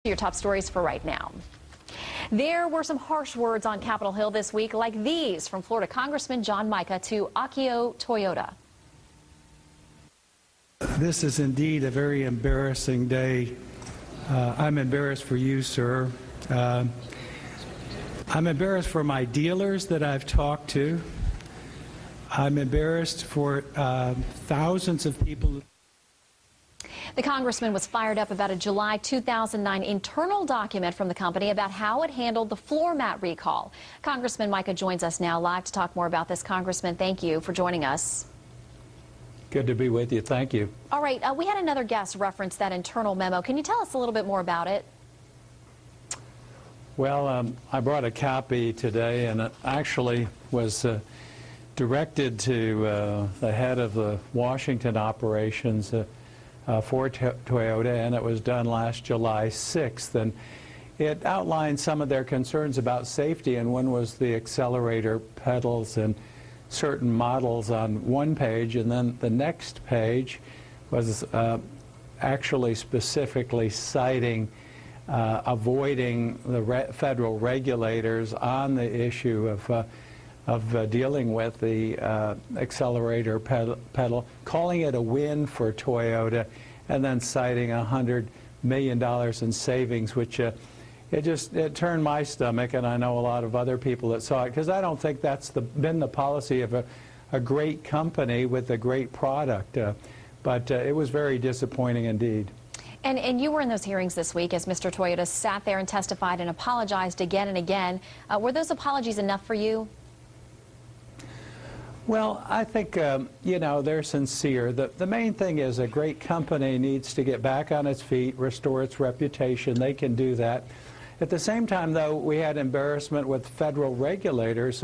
Your top stories for right now. There were some harsh words on Capitol Hill this week, like these from Florida Congressman John Mica to Akio Toyota. This is indeed a very embarrassing day. I'm embarrassed for you, sir. I'm embarrassed for my dealers that I've talked to. I'm embarrassed for thousands of people. The congressman was fired up about a July 2009 internal document from the company about how it handled the floor mat recall. Congressman Mica joins us now live to talk more about this. Congressman, thank you for joining us. Good to be with you. Thank you. All right. We had another guest reference that internal memo. Can you tell us a little bit more about it? Well, I brought a copy today, and it actually was directed to the head of the Washington operations for Toyota, and it was done last July 6th. And it outlined some of their concerns about safety, and one was the accelerator pedals and certain models on one page, and then the next page was actually specifically citing avoiding the federal regulators on the issue of dealing with the accelerator pedal, calling it a win for Toyota, and then citing $100 million in savings, which it turned my stomach, and I know a lot of other people that saw it, because I don't think that's been the policy of a great company with a great product. But it was very disappointing indeed. And you were in those hearings this week as Mr. Toyota sat there and testified and apologized again and again. Were those apologies enough for you? Well, I think, you know, they're sincere. The main thing is a great company needs to get back on its feet, restore its reputation. They can do that. At the same time, though, we had embarrassment with federal regulators,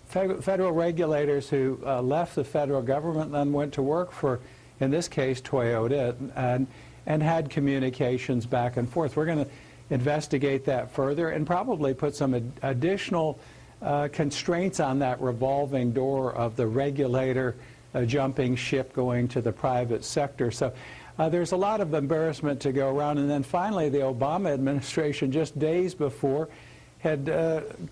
federal regulators who left the federal government and then went to work for, in this case, Toyota, and had communications back and forth. We're going to investigate that further and probably put some additional constraints on that revolving door of the regulator jumping ship going to the private sector. So there's a lot of embarrassment to go around. And then finally, the Obama administration, just days before, had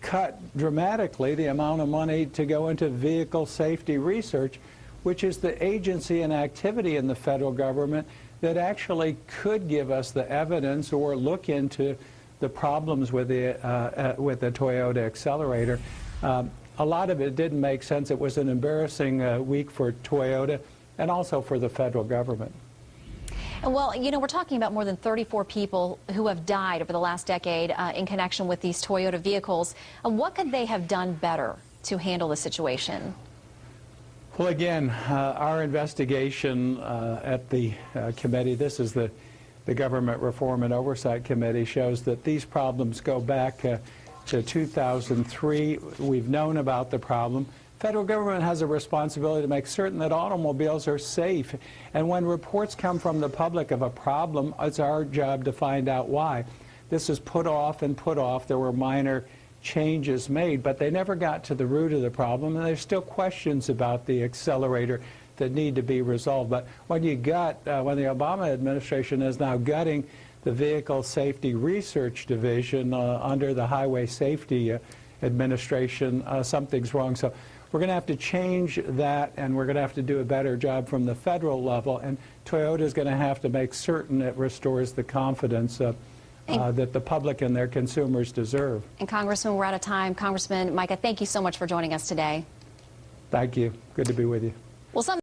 cut dramatically the amount of money to go into vehicle safety research, which is the agency and activity in the federal government that actually could give us the evidence or look into the problems with the Toyota accelerator. A lot of it didn't make sense. It was an embarrassing week for Toyota and also for the federal government. And well, you know, we're talking about more than 34 people who have died over the last decade in connection with these Toyota vehicles. What could they have done better to handle the situation? Well, again, our investigation at the committee, this is the Government Reform and Oversight Committee, shows that these problems go back to 2003. We've known about the problem. Federal government has a responsibility to make certain that automobiles are safe. And when reports come from the public of a problem, it's our job to find out why. This is put off and put off. There were minor changes made, but they never got to the root of the problem, and there's still questions about the accelerator that need to be resolved. But when you got, when the Obama administration is now gutting the Vehicle Safety Research Division under the Highway Safety Administration, something's wrong. So we're going to have to change that, and we're going to have to do a better job from the federal level, and Toyota is going to have to make certain it restores the confidence that the public and their consumers deserve. And Congressman, we're out of time. Congressman Mica, thank you so much for joining us today. Thank you. Good to be with you. Well, some